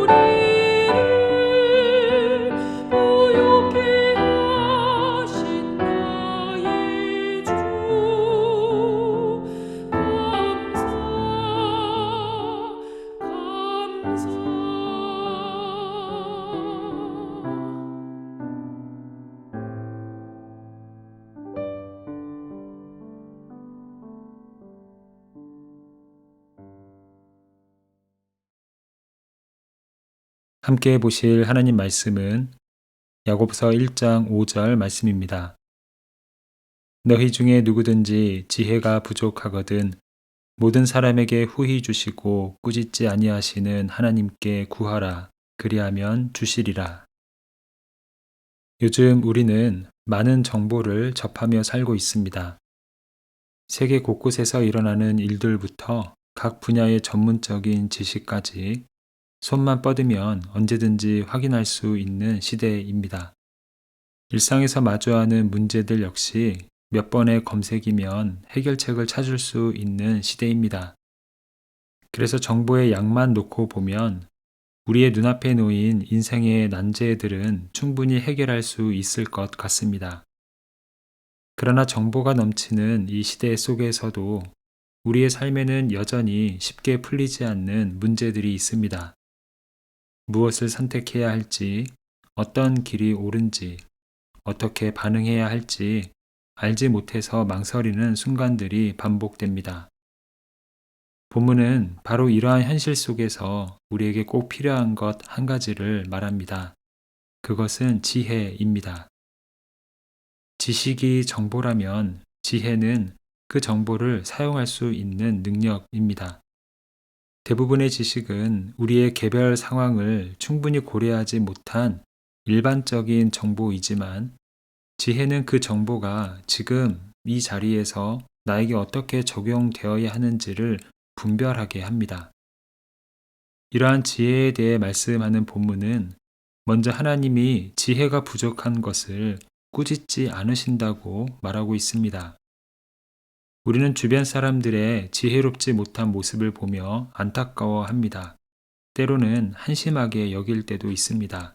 우리를 부욕해 하신 나의 주 감사. 함께 보실 하나님 말씀은 야고보서 1장 5절 말씀입니다. 너희 중에 누구든지 지혜가 부족하거든 모든 사람에게 후히 주시고 꾸짖지 아니하시는 하나님께 구하라. 그리하면 주시리라. 요즘 우리는 많은 정보를 접하며 살고 있습니다. 세계 곳곳에서 일어나는 일들부터 각 분야의 전문적인 지식까지 손만 뻗으면 언제든지 확인할 수 있는 시대입니다. 일상에서 마주하는 문제들 역시 몇 번의 검색이면 해결책을 찾을 수 있는 시대입니다. 그래서 정보의 양만 놓고 보면 우리의 눈앞에 놓인 인생의 난제들은 충분히 해결할 수 있을 것 같습니다. 그러나 정보가 넘치는 이 시대 속에서도 우리의 삶에는 여전히 쉽게 풀리지 않는 문제들이 있습니다. 무엇을 선택해야 할지, 어떤 길이 옳은지, 어떻게 반응해야 할지 알지 못해서 망설이는 순간들이 반복됩니다. 본문은 바로 이러한 현실 속에서 우리에게 꼭 필요한 것 한 가지를 말합니다. 그것은 지혜입니다. 지식이 정보라면 지혜는 그 정보를 사용할 수 있는 능력입니다. 대부분의 지식은 우리의 개별 상황을 충분히 고려하지 못한 일반적인 정보이지만 지혜는 그 정보가 지금 이 자리에서 나에게 어떻게 적용되어야 하는지를 분별하게 합니다. 이러한 지혜에 대해 말씀하는 본문은 먼저 하나님이 지혜가 부족한 것을 꾸짖지 않으신다고 말하고 있습니다. 우리는 주변 사람들의 지혜롭지 못한 모습을 보며 안타까워합니다. 때로는 한심하게 여길 때도 있습니다.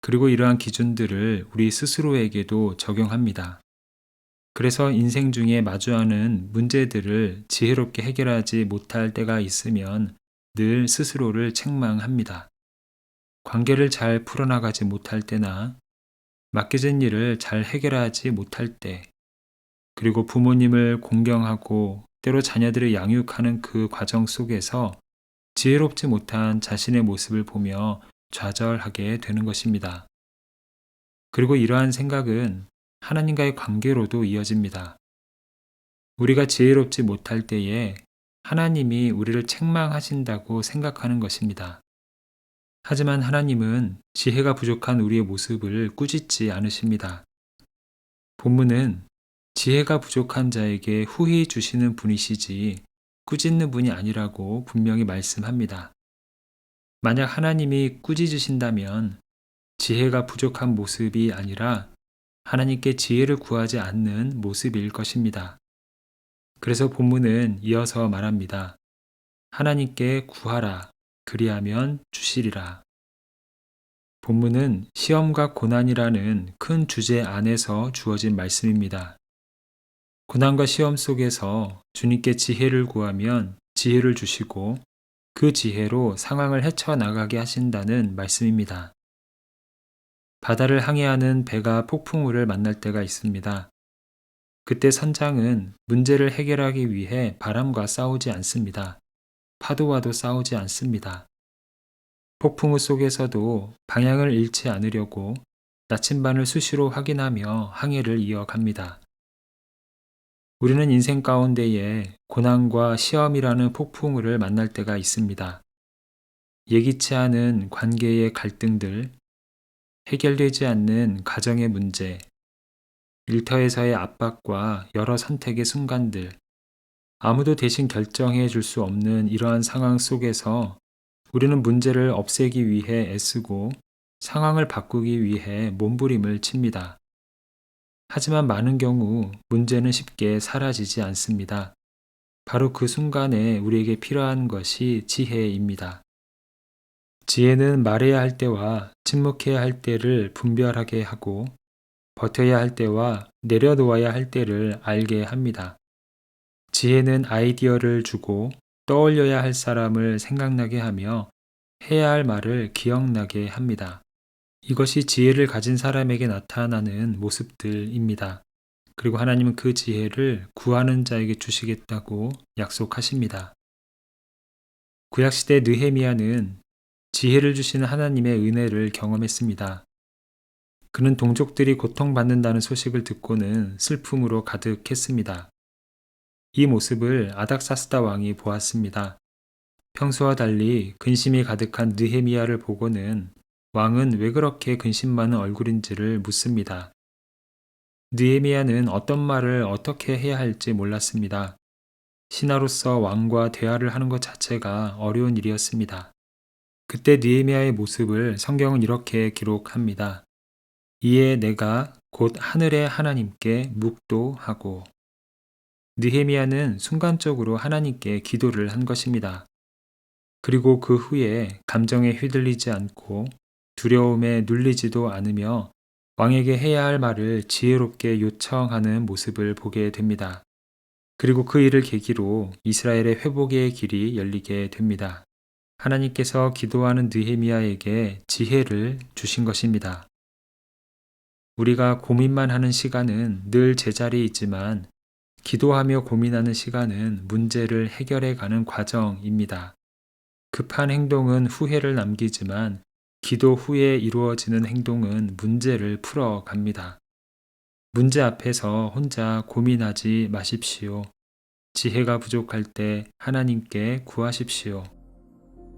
그리고 이러한 기준들을 우리 스스로에게도 적용합니다. 그래서 인생 중에 마주하는 문제들을 지혜롭게 해결하지 못할 때가 있으면 늘 스스로를 책망합니다. 관계를 잘 풀어나가지 못할 때나 맡겨진 일을 잘 해결하지 못할 때, 그리고 부모님을 공경하고 때로 자녀들을 양육하는 그 과정 속에서 지혜롭지 못한 자신의 모습을 보며 좌절하게 되는 것입니다. 그리고 이러한 생각은 하나님과의 관계로도 이어집니다. 우리가 지혜롭지 못할 때에 하나님이 우리를 책망하신다고 생각하는 것입니다. 하지만 하나님은 지혜가 부족한 우리의 모습을 꾸짖지 않으십니다. 본문은 지혜가 부족한 자에게 후히 주시는 분이시지 꾸짖는 분이 아니라고 분명히 말씀합니다. 만약 하나님이 꾸짖으신다면 지혜가 부족한 모습이 아니라 하나님께 지혜를 구하지 않는 모습일 것입니다. 그래서 본문은 이어서 말합니다. 하나님께 구하라. 그리하면 주시리라. 본문은 시험과 고난이라는 큰 주제 안에서 주어진 말씀입니다. 고난과 시험 속에서 주님께 지혜를 구하면 지혜를 주시고 그 지혜로 상황을 헤쳐나가게 하신다는 말씀입니다. 바다를 항해하는 배가 폭풍우를 만날 때가 있습니다. 그때 선장은 문제를 해결하기 위해 바람과 싸우지 않습니다. 파도와도 싸우지 않습니다. 폭풍우 속에서도 방향을 잃지 않으려고 나침반을 수시로 확인하며 항해를 이어갑니다. 우리는 인생 가운데에 고난과 시험이라는 폭풍우를 만날 때가 있습니다. 예기치 않은 관계의 갈등들, 해결되지 않는 가정의 문제, 일터에서의 압박과 여러 선택의 순간들, 아무도 대신 결정해 줄 수 없는 이러한 상황 속에서 우리는 문제를 없애기 위해 애쓰고 상황을 바꾸기 위해 몸부림을 칩니다. 하지만 많은 경우 문제는 쉽게 사라지지 않습니다. 바로 그 순간에 우리에게 필요한 것이 지혜입니다. 지혜는 말해야 할 때와 침묵해야 할 때를 분별하게 하고 버텨야 할 때와 내려놓아야 할 때를 알게 합니다. 지혜는 아이디어를 주고 떠올려야 할 사람을 생각나게 하며 해야 할 말을 기억나게 합니다. 이것이 지혜를 가진 사람에게 나타나는 모습들입니다. 그리고 하나님은 그 지혜를 구하는 자에게 주시겠다고 약속하십니다. 구약시대 느헤미야는 지혜를 주시는 하나님의 은혜를 경험했습니다. 그는 동족들이 고통받는다는 소식을 듣고는 슬픔으로 가득했습니다. 이 모습을 아닥사스다 왕이 보았습니다. 평소와 달리 근심이 가득한 느헤미야를 보고는 왕은 왜 그렇게 근심 많은 얼굴인지를 묻습니다. 느헤미야는 어떤 말을 어떻게 해야 할지 몰랐습니다. 신하로서 왕과 대화를 하는 것 자체가 어려운 일이었습니다. 그때 느헤미야의 모습을 성경은 이렇게 기록합니다. 이에 내가 곧 하늘의 하나님께 묵도하고. 느헤미야는 순간적으로 하나님께 기도를 한 것입니다. 그리고 그 후에 감정에 휘둘리지 않고 두려움에 눌리지도 않으며 왕에게 해야 할 말을 지혜롭게 요청하는 모습을 보게 됩니다. 그리고 그 일을 계기로 이스라엘의 회복의 길이 열리게 됩니다. 하나님께서 기도하는 느헤미야에게 지혜를 주신 것입니다. 우리가 고민만 하는 시간은 늘 제자리에 있지만 기도하며 고민하는 시간은 문제를 해결해 가는 과정입니다. 급한 행동은 후회를 남기지만 기도 후에 이루어지는 행동은 문제를 풀어갑니다. 문제 앞에서 혼자 고민하지 마십시오. 지혜가 부족할 때 하나님께 구하십시오.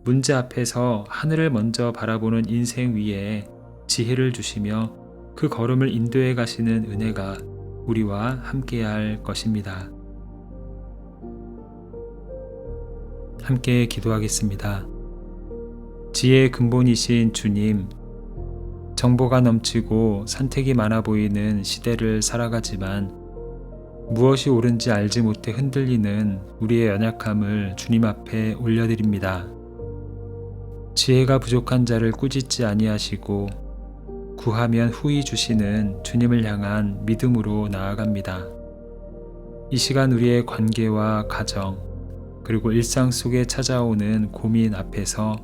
문제 앞에서 하늘을 먼저 바라보는 인생 위에 지혜를 주시며 그 걸음을 인도해 가시는 은혜가 우리와 함께할 것입니다. 함께 기도하겠습니다. 지혜의 근본이신 주님, 정보가 넘치고 선택이 많아 보이는 시대를 살아가지만 무엇이 옳은지 알지 못해 흔들리는 우리의 연약함을 주님 앞에 올려드립니다. 지혜가 부족한 자를 꾸짖지 아니하시고 구하면 후히 주시는 주님을 향한 믿음으로 나아갑니다. 이 시간 우리의 관계와 가정, 그리고 일상 속에 찾아오는 고민 앞에서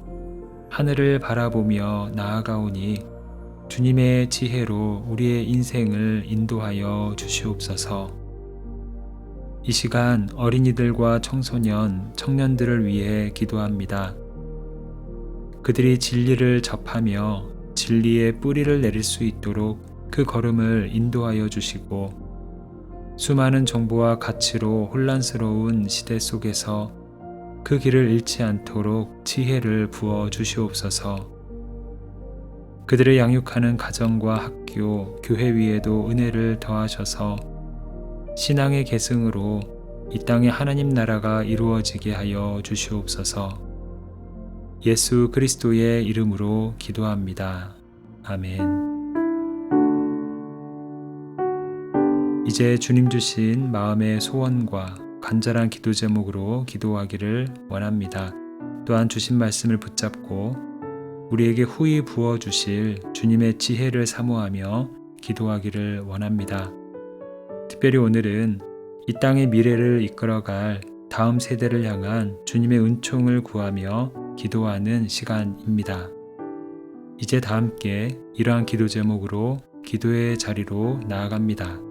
하늘을 바라보며 나아가오니 주님의 지혜로 우리의 인생을 인도하여 주시옵소서. 이 시간 어린이들과 청소년, 청년들을 위해 기도합니다. 그들이 진리를 접하며 진리의 뿌리를 내릴 수 있도록 그 걸음을 인도하여 주시고 수많은 정보와 가치로 혼란스러운 시대 속에서 그 길을 잃지 않도록 지혜를 부어 주시옵소서. 그들을 양육하는 가정과 학교, 교회 위에도 은혜를 더하셔서 신앙의 계승으로 이 땅에 하나님 나라가 이루어지게 하여 주시옵소서. 예수 그리스도의 이름으로 기도합니다. 아멘. 이제 주님 주신 마음의 소원과 간절한 기도 제목으로 기도하기를 원합니다. 또한 주신 말씀을 붙잡고 우리에게 후히 부어주실 주님의 지혜를 사모하며 기도하기를 원합니다. 특별히 오늘은 이 땅의 미래를 이끌어갈 다음 세대를 향한 주님의 은총을 구하며 기도하는 시간입니다. 이제 다 함께 이러한 기도 제목으로 기도의 자리로 나아갑니다.